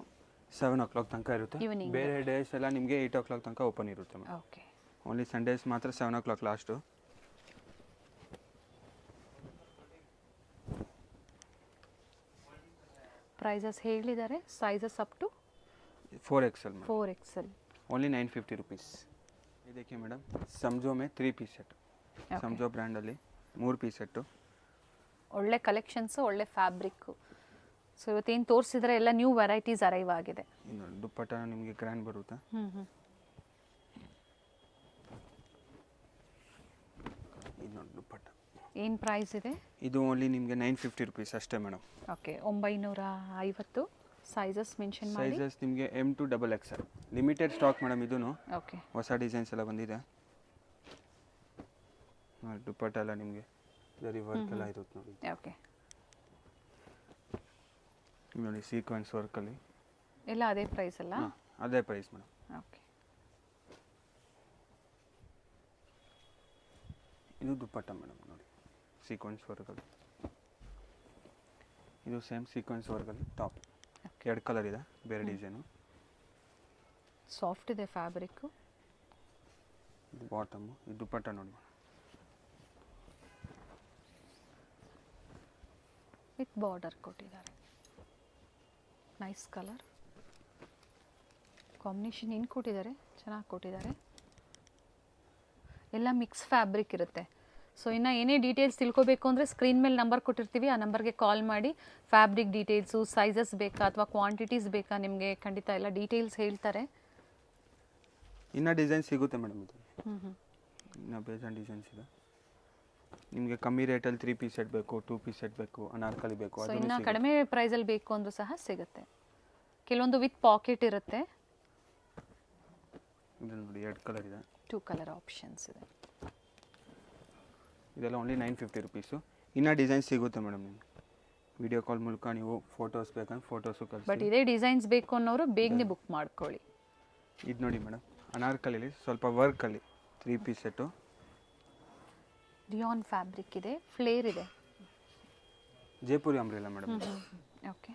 7 o'clock ತನಕ ಇರುತ್ತೆ. Evening. ಬೇರೆ ಡೇಸ್ ಎಲ್ಲ ನಿಮಗೆ 8 o'clock ತನಕ ಓಪನ್ ಇರುತ್ತೆ ಮೇಡಮ್. ಓಕೆ. ಓನ್ಲಿ ಸಂಡೇಸ್ ಮಾತ್ರ 7 o'clock ಲಾಸ್ಟು. ಪ್ರೈಸಸ್ ಹೇಳಿದ್ದಾರೆ. Sizes up to 4XL madam. 4XL. Only 950 rupees. ಇದಕ್ಕೆ ಮೇಡಮ್ ಸಮಜೋ ಮೇ 3 ಪೀಸ್ ಸೆಟ್. ಸಮಜೋ ಬ್ರ್ಯಾಂಡಲ್ಲಿ 3 ಪೀಸ್ ಸೆಟ್ಟು. ಒಳ್ಳೆ ಕಲೆಕ್ಷನ್ಸು, ಒಳ್ಳೆ ಫ್ಯಾಬ್ರಿಕ್ಕು. ಸೊ ಇವತ್ತೇನು ತೋರಿಸಿದ್ರೆ ಎಲ್ಲ ನ್ಯೂ ವೆರೈಟೀಸ್ ಅರೈವ್ ಆಗಿದೆ. ಇನ್ನು ದುಪ್ಪಟ್ಟ ನಿಮಗೆ ಗ್ರ್ಯಾಂಡ್ ಬರುತ್ತೆ. ಇದು ನೋಡಿ ದುಪ್ಪಟ್ಟ. ಏನು ಪ್ರೈಸ್ ಇದೆ? ಇದು ಓನ್ಲಿ ನಿಮಗೆ 950 ರುಪೀಸ್ ಅಷ್ಟೇ ಮೇಡಮ್. ಓಕೆ. 950. ಸೈಜಸ್ ಮೆನ್ಷನ್ ಮಾಡಿ. ಸೈಜಸ್ ನಿಮಗೆ M2 XXL. Limited stock madam. ಇದೂ ಓಕೆ. ಹೊಸ ಡಿಸೈನ್ಸ್ ಎಲ್ಲ ಬಂದಿದೆ. ದುಪ್ಪಟ್ಟ ಎಲ್ಲ ನಿಮಗೆ ಜರಿ ವರ್ಕ್ ಎಲ್ಲ ಇರುತ್ತೆ ನೋಡಿ. ಓಕೆ. ನೋಡಿ ಸೀಕ್ವೆನ್ಸ್ ವರ್ಕಲ್ಲಿ ಎಲ್ಲ ಅದೇ ಪ್ರೈಸ್ ಅಲ್ಲ? ಅದೇ ಪ್ರೈಸ್ ಮೇಡಮ್. ಓಕೆ. ಇದು ದುಪ್ಪಟ್ಟ ಮೇಡಮ್ ನೋಡಿ, ಸೀಕ್ವೆನ್ಸ್ ವರ್ಕಲ್ಲಿ. ಇದು ಸೇಮ್ ಸೀಕ್ವೆನ್ಸ್ ವರ್ಕಲ್ಲಿ ಟಾಪ್. 2 ಕಲರ್ ಇದೆ, ಬೇರೆ ಡಿಸೈನು. ಸಾಫ್ಟ್ ಇದೆ ಫ್ಯಾಬ್ರಿಕ್ಕು. ಇದು ಬಾಟಮು, ಇದು ದುಪ್ಪಟ್ಟ ನೋಡಿ ವಿತ್ ಬಾರ್ಡರ್ ಕೊಟ್ಟಿದ್ದಾರೆ. Nice colour combination. ಏನು ಕೊಟ್ಟಿದ್ದಾರೆ, ಚೆನ್ನಾಗಿ ಕೊಟ್ಟಿದ್ದಾರೆ. ಎಲ್ಲ ಮಿಕ್ಸ್ ಫ್ಯಾಬ್ರಿಕ್ ಇರುತ್ತೆ. ಸೊ ಇನ್ನು ಏನೇ ಡೀಟೇಲ್ಸ್ ತಿಳ್ಕೊಬೇಕು ಅಂದರೆ ಸ್ಕ್ರೀನ್ ಮೇಲೆ ನಂಬರ್ ಕೊಟ್ಟಿರ್ತೀವಿ, ಆ ನಂಬರ್ಗೆ ಕಾಲ್ ಮಾಡಿ ಫ್ಯಾಬ್ರಿಕ್ ಡೀಟೇಲ್ಸು, ಸೈಜಸ್ ಬೇಕಾ ಅಥವಾ ಕ್ವಾಂಟಿಟೀಸ್ ಬೇಕಾ ನಿಮಗೆ ಖಂಡಿತ ಎಲ್ಲ ಡೀಟೇಲ್ಸ್ ಹೇಳ್ತಾರೆ. ಇನ್ನು ಡಿಸೈನ್ ಸಿಗುತ್ತೆ ಮೇಡಮ್. ಇದು ಇನ್ನು ಬೇಜಾನ್ ಡಿಸೈನ್ಸ್ ಇದೆ. ನಿಮಗೆ ಕಮ್ಮಿ ರೇಟಲ್ಲಿ 3 ಪೀಸ್ ಸೆಟ್ ಬೇಕು, 2 ಪೀಸ್ ಸೆಟ್ ಬೇಕು, ಅನಾರ್ಕಲಿ ಬೇಕು, ಸೊ ಅದನ್ನು ಇನ್ನು ಸಿಗುತ್ತೆ. ಕಡಿಮೆ ಪ್ರೈಸಲ್ಲಿ ಬೇಕು ಅಂದರೂ ಸಹ ಸಿಗುತ್ತೆ. ಕೆಲವೊಂದು ವಿತ್ ಪಾಕೆಟ್ ಇರುತ್ತೆ. ಇದ್ರಲ್ಲಿ ನೋಡಿ 2 ಕಲರ್ ಇದೆ. 2 ಕಲರ್ ಆಪ್ಷನ್ಸ್ ಇದೆ. ಇದೆಲ್ಲ ಓನ್ಲಿ 950 ರುಪೀಸು. ಇನ್ನೂ ಡಿಸೈನ್ಸ್ ಸಿಗುತ್ತೆ ಮೇಡಮ್ ನಿಮಗೆ. ವಿಡಿಯೋ ಕಾಲ್ ಮೂಲಕ ನೀವು ಫೋಟೋಸ್ ಬೇಕಂದ್ರೆ ಫೋಟೋಸು ಬಟ್ ಕಳಿಸಿ. ಇದೇ ಡಿಸೈನ್ಸ್ ಬೇಕು ಅನ್ನೋರು ಬೇಗನೆ ಬುಕ್ ಮಾಡ್ಕೊಳ್ಳಿ. ಇದು ನೋಡಿ ಮೇಡಮ್, ಅನಾರ್ಕಲಿಲಿ ಸ್ವಲ್ಪ ವರ್ಕಲ್ಲಿ 3 ಪೀಸ್ ಸೆಟ್ಟು. ರಿಯಾನ್ ಫ್ಯಾಬ್ರಿಕ್ ಇದೆ, ಫ್ಲೇರ್ ಇದೆ. Jaipuri umbrella madam. ಓಕೆ,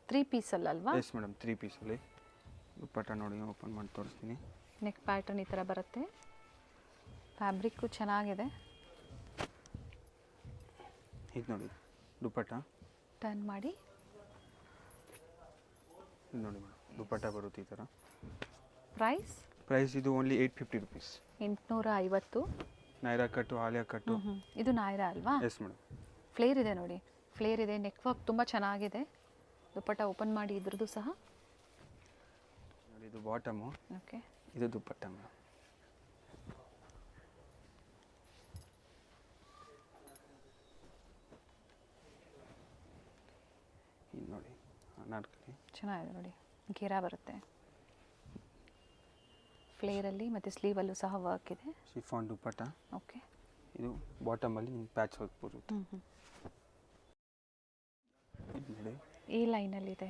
3 ಪೀಸಲ್ಲಲ್ವಾ? ಎಸ್ ಮೇಡಮ್, 3 ಪೀಸಲ್ಲಿ. ದುಪ್ಪಟ್ಟ ನೋಡಿ ಓಪನ್ ಮಾಡಿ ತೋರಿಸ್ತೀನಿ. ನೆಕ್ ಪ್ಯಾಟರ್ನ್ ಈ ಥರ ಬರುತ್ತೆ. ಫ್ಯಾಬ್ರಿಕ್ಕು ಚೆನ್ನಾಗಿದೆ. ಇದು ನೋಡಿ ದುಪ್ಪಟ್ಟ. ಟರ್ನ್ ಮಾಡಿ. ಇದು ನೋಡಿ ಮೇಡಮ್, ದುಪ್ಪಟ್ಟ ಬರುತ್ತೆ ಈ ಥರ. ಪ್ರೈಸ್ ಇದು ಓನ್ಲಿ 850 ರುಪೀಸ್. 850. ನೈರಾ ಕಟ್ಟು, ಆಲಿಯಾ ಕಟ್ಟು. ಇದು ನಾಯ್ರಾ ಅಲ್ವಾ? Yes madam. ಫ್ಲೇರ್ ಇದೆ ನೋಡಿ, ಫ್ಲೇರ್ ಇದೆ. ನೆಕ್ ವರ್ಕ್ ತುಂಬ ಚೆನ್ನಾಗಿದೆ. ದುಪ್ಪಟ್ಟ ಓಪನ್ ಮಾಡಿ ಇದ್ರದ್ದು ಸಹ. ನೋಡಿ ಇದು ಬಾಟಮು. ಓಕೆ, ಇದು ದುಪ್ಪಟ್ಟ ಮೇಡಮ್. ಇದು ನೋಡಿ ಅನಾರ್ಕಲಿ. ಚೆನ್ನಾಗಿದೆ ನೋಡಿ, ಘೇರಾ ಬರುತ್ತೆ. ಫ್ಲೇರಲ್ಲಿ ಮತ್ತು ಸ್ಲೀವಲ್ಲೂ ಸಹ ವರ್ಕ್ ಇದೆ. ಶಿಫಾನ್ ದುಪ್ಪಟ್ಟ. ಓಕೆ, ಇದು ಬಾಟಮಲ್ಲಿ ನಿಮ್ಗೆ ಪ್ಯಾಚ್ ವರ್ಕ್ ಬರುತ್ತೆ. ಇದು ನೋಡಿ ಈ ಲೈನಲ್ಲಿದೆ.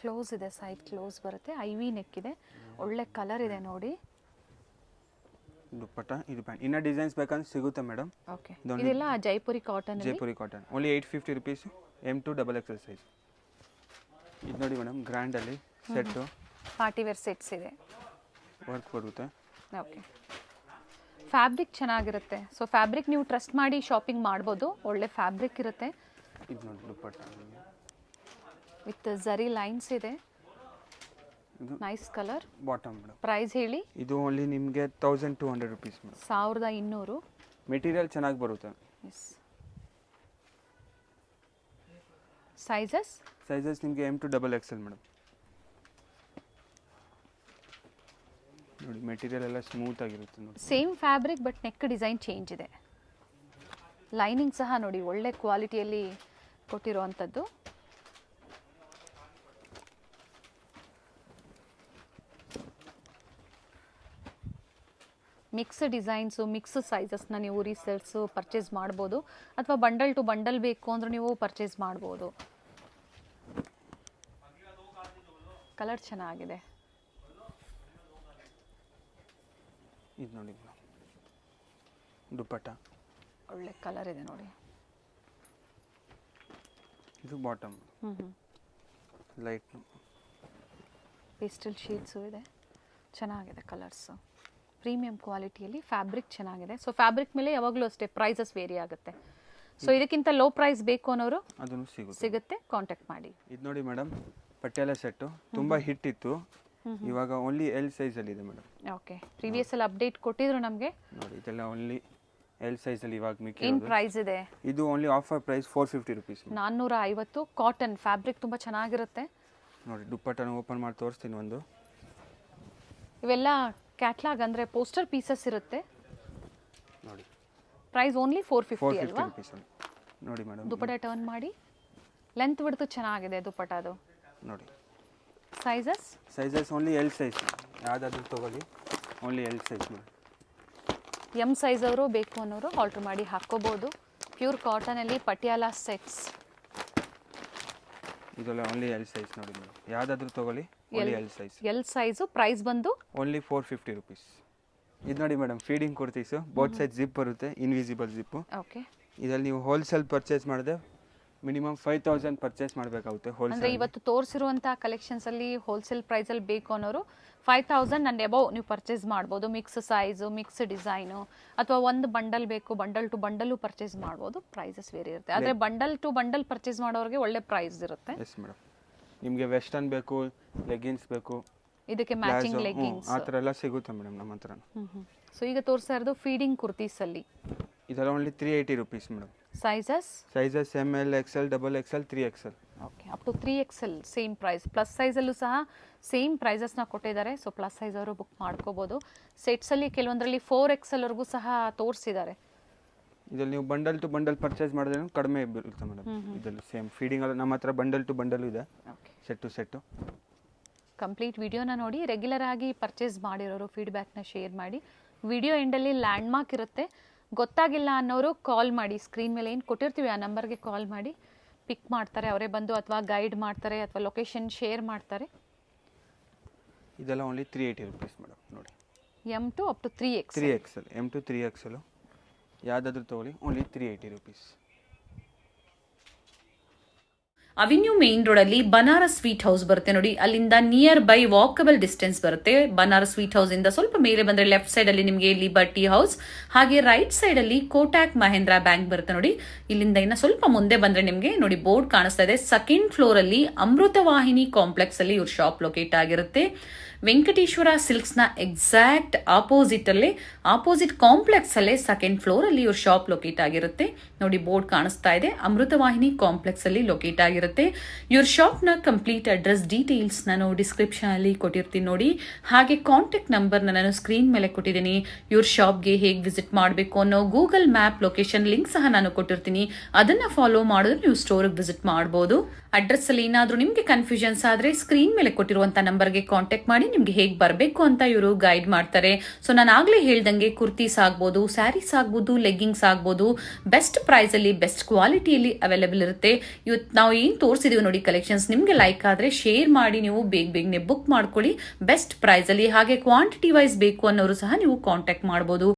ಕ್ಲೋಸ್ ಇದೆ, ಸೈಡ್ ಕ್ಲೋಸ್ ಬರುತ್ತೆ. ಐವಿ ನೆಕ್ ಇದೆ. ಒಳ್ಳೆ ಕಲರ್ ಇದೆ ನೋಡಿ. ದುಪ್ಪಟ್ಟ, ಇದು ಪ್ಯಾಂಟ್. ಇನ್ನೂ ಡಿಸೈನ್ಸ್ ಬೇಕಂದ್ರೆ ಸಿಗುತ್ತೆ ಮೇಡಮ್. ಓಕೆ, ಇದೆಲ್ಲ Jaipuri cotton. Jaipuri cotton only 850 rupees. M2 XXL size. ಇದು ನೋಡಿ ಮೇಡಮ್, ಗ್ರ್ಯಾಂಡಲ್ಲಿ ಸೆಟ್ಟು. ಪಾರ್ಟಿ ವೇರ್ ಸೆಟ್ಸ್ ಇದೆ. ವರ್ಕ್ ಬರುತ್ತೆ. ಓಕೆ, ಫ್ಯಾಬ್ರಿಕ್ ಚೆನ್ನಾಗಿರುತ್ತೆ. ಸೊ ಫ್ಯಾಬ್ರಿಕ್ ನೀವು ಟ್ರಸ್ಟ್ ಮಾಡಿ ಶಾಪಿಂಗ್ ಮಾಡ್ಬೋದು. ಒಳ್ಳೆ ಫ್ಯಾಬ್ರಿಕ್ ಇರುತ್ತೆ. ಇದು ನೋಡಿ ದುಪ್ಪಟ್ಟ ವಿತ್ ಝರಿ ಲೈನ್ಸ್ ಇದೆ. ಇದು nice colour. Bottom madam. Price ಹೇಳಿ. ಇದು ಓನ್ಲಿ ನಿಮಗೆ 1200 ರುಪೀಸ್ ಮೇಡಮ್. 1200. ಮೆಟೀರಿಯಲ್ ಚೆನ್ನಾಗಿ ಬರುತ್ತೆ. ಎಸ್. ಸೈಜಸ್ ನಿಮಗೆ M2 XXL ಮೇಡಮ್. ನೋಡಿ ಮೆಟೀರಿಯಲ್ ಎಲ್ಲ ಸ್ಮೂತ್ ಆಗಿರುತ್ತೆ ನೋಡಿ. Same fabric but neck design change ಇದೆ. ಲೈನಿಂಗ್ ಸಹ ನೋಡಿ ಒಳ್ಳೆ ಕ್ವಾಲಿಟಿಯಲ್ಲಿ ಕೊಟ್ಟಿರುವಂಥದ್ದು. ಮಿಕ್ಸ್ ಡಿಸೈನ್ಸು, ಮಿಕ್ಸ್ ಸೈಜಸ್ನ ನೀವು ರೀಸೇಲ್ಸು ಪರ್ಚೇಸ್ ಮಾಡ್ಬೋದು. ಅಥವಾ ಬಂಡಲ್ ಟು ಬಂಡಲ್ ಬೇಕು ಅಂದ್ರೆ ನೀವು ಪರ್ಚೇಸ್ ಮಾಡ್ಬೋದು. ಕಲರ್ ಚೆನ್ನಾಗಿದೆ. ಇದು ನೋಡಿ ದುಪ್ಪಟ್ಟ. ಒಳ್ಳೆ ಕಲರ್ ಇದೆ ನೋಡಿ. ಇದು ಬಾಟಮ್. ಲೈಟ್ ಪೇಸ್ಟಲ್ ಶೇಡ್ಸು ಇದೆ. ಚೆನ್ನಾಗಿದೆ ಕಲರ್ಸು. ಪ್ರೀಮಿಯಂ ಕ್ವಾಲಿಟಿಯಲ್ಲಿ ಫ್ಯಾಬ್ರಿಕ್ ಚೆನ್ನಾಗಿದೆ. ಸೊ ಫ್ಯಾಬ್ರಿಕ್ ಮೇಲೆ ಯಾವಾಗಲೂ ಅಷ್ಟೇ ಪ್ರೈಸಸ್ ವೇರಿ ಆಗುತ್ತೆ. ಸೊ ಇದಕ್ಕಿಂತ ಲೋ ಪ್ರೈಸ್ ಬೇಕು ಅನ್ನೋರು ಅದನ್ನು ಸಿಗುತ್ತೆ, ಕಾಂಟ್ಯಾಕ್ಟ್ ಮಾಡಿ. ಇದು ನೋಡಿ ಮೇಡಮ್, ಪಟಿಯಾಲ ಸೆಟ್ಟು ತುಂಬ ಹಿಟ್ ಇತ್ತು. ಇವಾಗ ಓನ್ಲಿ L ಸೈಜಲ್ಲಿ ಇದೆ ಮೇಡಮ್. ಓಕೆ, ಪ್ರೀವಿಯಸ್ ಅಲ್ಲಿ ಅಪ್ಡೇಟ್ ಕೊಟ್ಟಿದ್ರು ನಮಗೆ. ನೋಡಿ ಇದೆಲ್ಲ ಓನ್ಲಿ L ಸೈಜಲ್ಲಿ ಇವಾಗ ಮಿಕ್ಕಿ. ಏನು ಪ್ರೈಸ್ ಇದೆ? ಇದು only offer price 450 rupees. 450. Cotton fabric ತುಂಬ ಚೆನ್ನಾಗಿರುತ್ತೆ. ನೋಡಿ ದುಪ್ಪಟ್ಟನ ಓಪನ್ ಮಾಡಿ ತೋರಿಸ್ತೀನಿ ಒಂದು. ಇವೆಲ್ಲ ಕ್ಯಾಟ್ಲಾಗ್ ಅಂದರೆ ಪೋಸ್ಟರ್ ಪೀಸಸ್ ಇರುತ್ತೆ. ನೋಡಿ ಪ್ರೈಸ್ ಓನ್ಲಿ 450 ಅಲ್ವಾ? ರುಪೀಸ್. ನೋಡಿ ಮೇಡಮ್, ದುಪ್ಪಟ್ಟ ಟರ್ನ್ ಮಾಡಿ. ಲೆಂತ್ ಬಿಡ್ತು ಚೆನ್ನಾಗಿದೆ ದುಪ್ಪಟ್ಟದು. ನೋಡಿ ಸೈಜಸ್ ಓನ್ಲಿ L ಸೈಜ್. ಯಾವುದಾದ್ರೂ ತೊಗೊಳ್ಳಿ, only L size madam. M size ಅವರು ಬೇಕು ಅನ್ನೋರು ಆರ್ಡರ್ ಮಾಡಿ ಹಾಕ್ಕೋಬೋದು. ಪ್ಯೂರ್ ಕಾಟನಲ್ಲಿ ಪಟಿಯಾಲ ಸೆಟ್ಸ್. ಇದೆಲ್ಲ ಓನ್ಲಿ L ಸೈಜ್ ನೋಡಿ ಮೇಡಮ್. ಯಾವುದಾದ್ರೂ ತೊಗೊಳ್ಳಿ, only L size. L size. Price ಬಂದು ಓನ್ಲಿ 450 ರುಪೀಸ್. ಇದು ನೋಡಿ madam, feeding kurtis. Both side zip ಬರುತ್ತೆ, ಇನ್ವಿಸಿಬಲ್ ಜಿಪ್ಪು. ಓಕೆ, ಇದರಲ್ಲಿ ನೀವು ಹೋಲ್ಸೇಲ್ ಪರ್ಚೇಸ್ ಮಾಡಿದೆ ಮಿನಿಮಮ್ 5000 ಪರ್ಚೇಸ್ ಮಾಡಬೇಕಾಗುತ್ತೆ ಅಂದರೆ ಹೋಲ್ಸೇಲ್. ಇವತ್ತು ತೋರಿಸಿರುವಂಥ ಕಲೆಕ್ಷನ್ಸಲ್ಲಿ ಹೋಲ್ಸೇಲ್ ಪ್ರೈಸಲ್ಲಿ ಬೇಕು ಅನ್ನೋರು 5000 ಅಂಡ್ ಎಬವ್ ನೀವು ಪರ್ಚೇಸ್ ಮಾಡ್ಬೋದು. ಮಿಕ್ಸ್ ಸೈಜು, ಮಿಕ್ಸ್ ಡಿಸೈನು, ಅಥವಾ ಒಂದು ಬಂಡಲ್ ಬೇಕು, ಬಂಡಲ್ ಟು ಬಂಡಲು ಪರ್ಚೇಸ್ ಮಾಡ್ಬೋದು. ಪ್ರೈಸಸ್ ಬೇರೆ ಇರುತ್ತೆ. ಆದರೆ ಬಂಡಲ್ ಟು ಬಂಡಲ್ ಪರ್ಚೇಸ್ ಮಾಡೋರಿಗೆ ಒಳ್ಳೆ ಪ್ರೈಸ್ ಇರುತ್ತೆ. Yes madam. ನಿಮಗೆ ವೆಸ್ಟರ್ನ್ ಬೇಕು, ಲೆಗ್ಗಿನ್ಸ್ ಬೇಕು, ಇದಕ್ಕೆ ಮ್ಯಾಚಿಂಗ್ ಲೆಗ್ಗಿಂಗ್ಸ್, ಆ ಥರ ಎಲ್ಲ ಸಿಗುತ್ತೆ ಮೇಡಮ್ ನಮ್ಮ ಹತ್ರ. ಸೊ ಈಗ ತೋರಿಸ್ತಾ ಇರೋದು ಫೀಡಿಂಗ್ ಕುರ್ತೀಸಲ್ಲಿ. ಇದೆಲ್ಲ only 380 rupees madam. Sizes ML XL, XXL, 3XL. Okay up to 3XL same price. Plus ಸೈಜಲ್ಲೂ ಸಹ ಸೇಮ್ ಪ್ರೈಸಸ್ನ ಕೊಟ್ಟಿದ್ದಾರೆ. ಸೊ ಪ್ಲಸ್ ಸೈಜ್ ಅವರು ಬುಕ್ ಮಾಡ್ಕೋಬೋದು. ಸೆಟ್ಸಲ್ಲಿ ಕೆಲವೊಂದರಲ್ಲಿ 4XLವರೆಗೂ ಸಹ ತೋರಿಸಿದ್ದಾರೆ. ಇದರಲ್ಲಿ ನೀವು ಬಂಡಲ್ ಟು ಬಂಡಲ್ ಪರ್ಚೇಸ್ ಮಾಡಿದ್ರೆ ಕಡಿಮೆ ಬರುತ್ತೆ ಮೇಡಮ್. ಇದರಲ್ಲಿ ಸೇಮ್ ಫೀಡಿಂಗ್ ಎಲ್ಲ ನಮ್ಮ ಹತ್ರ ಬಂಡಲ್ ಟು ಬಂಡಲ್ ಇದೆ, okay set to set. Complete ವಿಡಿಯೋನ ನೋಡಿ ರೆಗ್ಯುಲರ್ ಆಗಿ ಪರ್ಚೇಸ್ ಮಾಡಿರೋರು ಫೀಡ್ಬ್ಯಾಕ್ನ ಶೇರ್ ಮಾಡಿ. ವಿಡಿಯೋ ಎಂಡಲ್ಲಿ ಲ್ಯಾಂಡ್ಮಾರ್ಕ್ ಇರುತ್ತೆ, ಗೊತ್ತಾಗಿಲ್ಲ ಅನ್ನೋರು ಕಾಲ್ ಮಾಡಿ. ಸ್ಕ್ರೀನ್ ಮೇಲೆ ಏನು ಕೊಟ್ಟಿರ್ತೀವಿ ಆ ನಂಬರ್ಗೆ ಕಾಲ್ ಮಾಡಿ ಪಿಕ್ ಮಾಡ್ತಾರೆ, ಅವರೇ ಬಂದು ಅಥವಾ ಗೈಡ್ ಮಾಡ್ತಾರೆ ಅಥವಾ ಲೊಕೇಶನ್ ಶೇರ್ ಮಾಡ್ತಾರೆ. ಇದೆಲ್ಲ ಓನ್ಲಿ 380 ರುಪೀಸ್ ಮೇಡಮ್. ನೋಡಿ M to up to 3XL. 3XL, M to 3XL ಯಾವುದಾದ್ರೂ ತೊಗೊಳ್ಳಿ, only 380 rupees. Avenue main road ಅಲ್ಲಿ ಬನಾರಸ್ ಸ್ವೀಟ್ ಹೌಸ್ ಬರುತ್ತೆ ನೋಡಿ, ಅಲ್ಲಿಂದ ನಿಯರ್ ಬೈ ವಾಕಬಲ್ ಡಿಸ್ಟೆನ್ಸ್ ಬರುತ್ತೆ. ಬನಾರಸ್ ಸ್ವೀಟ್ ಹೌಸ್ ಇಂದ ಸ್ವಲ್ಪ ಮೇಲೆ ಬಂದ್ರೆ ಲೆಫ್ಟ್ ಸೈಡ್ ಅಲ್ಲಿ ನಿಮಗೆ ಲಿಬರ್ಟಿ ಹೌಸ್, ಹಾಗೆ ರೈಟ್ ಸೈಡ್ ಅಲ್ಲಿ ಕೋಟಾಕ್ ಮಹೇಂದ್ರ ಬ್ಯಾಂಕ್ ಬರುತ್ತೆ ನೋಡಿ. ಇಲ್ಲಿಂದ ಇನ್ನ ಸ್ವಲ್ಪ ಮುಂದೆ ಬಂದ್ರೆ ನಿಮಗೆ ನೋಡಿ ಬೋರ್ಡ್ ಕಾಣಿಸ್ತಾ ಇದೆ. ಸೆಕೆಂಡ್ ಫ್ಲೋರ್ ಅಲ್ಲಿ ಅಮೃತವಾಹಿನಿ ಕಾಂಪ್ಲೆಕ್ಸ್ ಅಲ್ಲಿ ಇವ್ರ ಶಾಪ್ ಲೊಕೇಟ್ ಆಗಿರುತ್ತೆ. ವೆಂಕಟೇಶ್ವರ ಸಿಲ್ಕ್ಸ್ ನ ಎಕ್ಸಾಕ್ಟ್ ಆಪೋಸಿಟ್ ಅಲ್ಲೇ, ಆಪೋಸಿಟ್ ಕಾಂಪ್ಲೆಕ್ಸ್ ಅಲ್ಲೇ ಸೆಕೆಂಡ್ ಫ್ಲೋರ್ ಅಲ್ಲಿ ಇವ್ರ ಶಾಪ್ ಲೊಕೇಟ್ ಆಗಿರುತ್ತೆ. ನೋಡಿ ಬೋರ್ಡ್ ಕಾಣಿಸ್ತಾ ಇದೆ, ಅಮೃತವಾಹಿನಿ ಕಾಂಪ್ಲೆಕ್ಸ್ ಅಲ್ಲಿ ಲೊಕೇಟ್ ಆಗಿರುತ್ತೆ. ಇವ್ರ ಶಾಪ್ ನ ಕಂಪ್ಲೀಟ್ ಅಡ್ರೆಸ್ ಡೀಟೇಲ್ಸ್ ನಾನು ಡಿಸ್ಕ್ರಿಪ್ಷನ್ ಅಲ್ಲಿ ಕೊಟ್ಟಿರ್ತೀನಿ ನೋಡಿ. ಹಾಗೆ ಕಾಂಟ್ಯಾಕ್ಟ್ ನಂಬರ್ ನಾನು ಸ್ಕ್ರೀನ್ ಮೇಲೆ ಕೊಟ್ಟಿದ್ದೀನಿ. ಇವ್ರ ಶಾಪ್ಗೆ ಹೇಗೆ ವಿಸಿಟ್ ಮಾಡಬೇಕು ಅನ್ನೋ ಗೂಗಲ್ ಮ್ಯಾಪ್ ಲೊಕೇಶನ್ ಲಿಂಕ್ ಸಹ ನಾನು ಕೊಟ್ಟಿರ್ತೀನಿ. ಅದನ್ನ ಫಾಲೋ ಮಾಡಿದ್ರೆ ನೀವು ಸ್ಟೋರ್ಗೆ ವಿಸಿಟ್ ಮಾಡಬಹುದು. ಅಡ್ರೆಸ್ ಅಲ್ಲಿ ಏನಾದ್ರೂ ನಿಮ್ಗೆ ಕನ್ಫ್ಯೂಷನ್ಸ್ ಆದ್ರೆ ಸ್ಕ್ರೀನ್ ಮೇಲೆ ಕೊಟ್ಟಿರುವಂತ ನಂಬರ್ಗೆ ಕಾಂಟ್ಯಾಕ್ಟ್ ಮಾಡಿ ನಿಮ್ಗೆ ಹೇಗೆ ಬರಬೇಕು ಅಂತ ಇವರು ಗೈಡ್ ಮಾಡ್ತಾರೆ. ಸೊ ನಾನು ಆಗ್ಲೇ ಹೇಳ್ದಂಗೆ ಕುರ್ತೀಸ್ ಆಗ್ಬೋದು, ಸ್ಯಾರೀಸ್ ಆಗ್ಬೋದು, ಲೆಗ್ಗಿಂಗ್ಸ್ ಆಗ್ಬೋದು, ಬೆಸ್ಟ್ ಪ್ರೈಸ್ ಅಲ್ಲಿ ಬೆಸ್ಟ್ ಕ್ವಾಲಿಟಿಯಲ್ಲಿ ಅವೈಲೇಬಲ್ ಇರುತ್ತೆ. ಇವತ್ತು ನಾವು ಏನ್ ತೋರಿಸಿದೀವಿ ನೋಡಿ ಕಲೆಕ್ಷನ್ಸ್, ನಿಮ್ಗೆ ಲೈಕ್ ಆದ್ರೆ ಶೇರ್ ಮಾಡಿ ನೀವು ಬೇಗನೆ ಬುಕ್ ಮಾಡ್ಕೊಳ್ಳಿ ಬೆಸ್ಟ್ ಪ್ರೈಸ್ ಅಲ್ಲಿ. ಹಾಗೆ ಕ್ವಾಂಟಿಟಿ ವೈಸ್ ಬೇಕು ಅನ್ನೋರು ಸಹ ನೀವು ಕಾಂಟ್ಯಾಕ್ಟ್ ಮಾಡಬಹುದು.